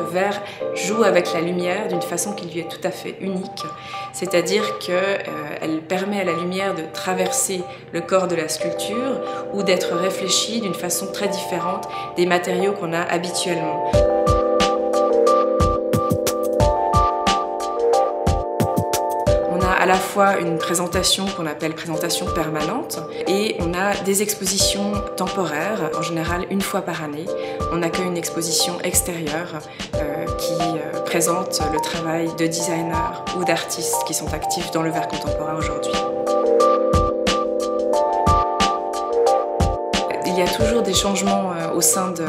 verre joue avec la lumière d'une façon qui lui est tout à fait unique, c'est-à-dire qu'elle permet à la lumière de traverser le corps de la sculpture ou d'être réfléchie d'une façon très différente des matériaux qu'on a habituellement. À la fois une présentation qu'on appelle présentation permanente et on a des expositions temporaires, en général une fois par année. On accueille une exposition extérieure qui présente le travail de designers ou d'artistes qui sont actifs dans le verre contemporain aujourd'hui. Il y a toujours des changements au sein de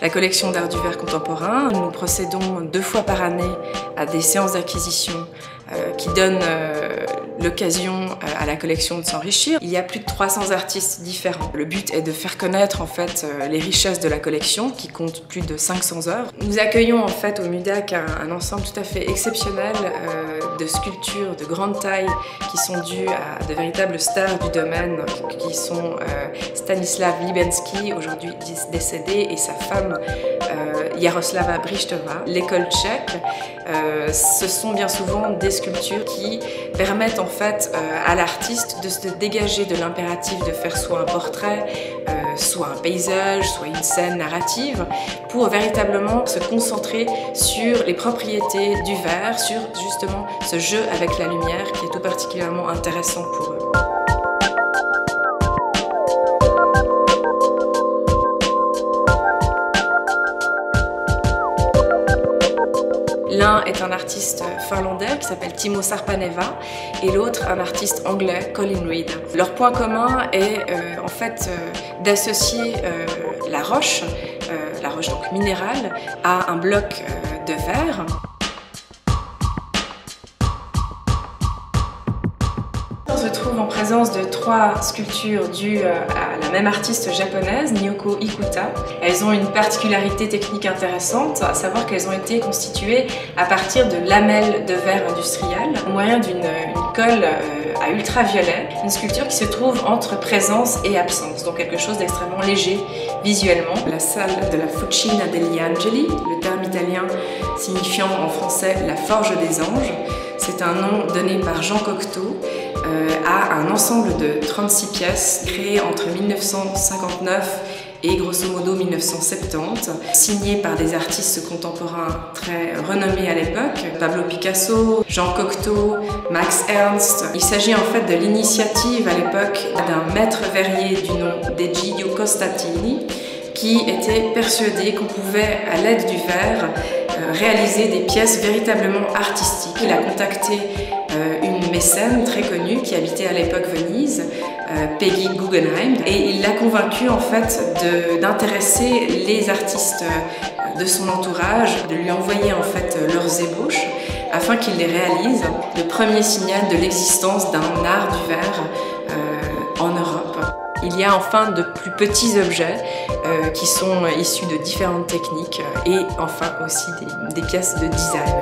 la collection d'art du verre contemporain. Nous procédons 2 fois par année à des séances d'acquisition qui donnent l'occasion à la collection de s'enrichir. Il y a plus de 300 artistes différents. Le but est de faire connaître en fait les richesses de la collection qui compte plus de 500 œuvres. Nous accueillons en fait au MUDAC un ensemble tout à fait exceptionnel de sculptures de grande taille qui sont dues à de véritables stars du domaine qui sont Stanislav Libensky, aujourd'hui décédé, et sa femme Jaroslava Brichtova. L'école tchèque, ce sont bien souvent des sculptures qui permettent en fait à l'artiste de se dégager de l'impératif de faire soit un portrait, soit un paysage, soit une scène narrative, pour véritablement se concentrer sur les propriétés du verre, sur justement ce jeu avec la lumière qui est tout particulièrement intéressant pour eux. L'un est un artiste finlandais qui s'appelle Timo Sarpaneva et l'autre un artiste anglais, Colin Reed. Leur point commun est en fait d'associer la roche donc minérale, à un bloc de verre. On se trouve en présence de 3 sculptures dues à la même artiste japonaise, Nyoko Ikuta. Elles ont une particularité technique intéressante, à savoir qu'elles ont été constituées à partir de lamelles de verre industrielles, au moyen d'une colle à ultraviolet, une sculpture qui se trouve entre présence et absence, donc quelque chose d'extrêmement léger visuellement. La salle de la Fucina degli Angeli, le terme italien signifiant en français la forge des anges, c'est un nom donné par Jean Cocteau à un ensemble de 36 pièces créées entre 1959 et grosso modo 1970, signées par des artistes contemporains très renommés à l'époque, Pablo Picasso, Jean Cocteau, Max Ernst. Il s'agit en fait de l'initiative à l'époque d'un maître verrier du nom d'Egidio Costatini qui était persuadé qu'on pouvait, à l'aide du verre, réaliser des pièces véritablement artistiques. Il a contacté une mécène très connue qui habitait à l'époque Venise, Peggy Guggenheim, et il l'a convaincue en fait d'intéresser les artistes de son entourage, de lui envoyer en fait leurs ébauches afin qu'il les réalise. Le premier signal de l'existence d'un art du verre en Europe. Il y a enfin de plus petits objets qui sont issus de différentes techniques et enfin aussi des pièces de design.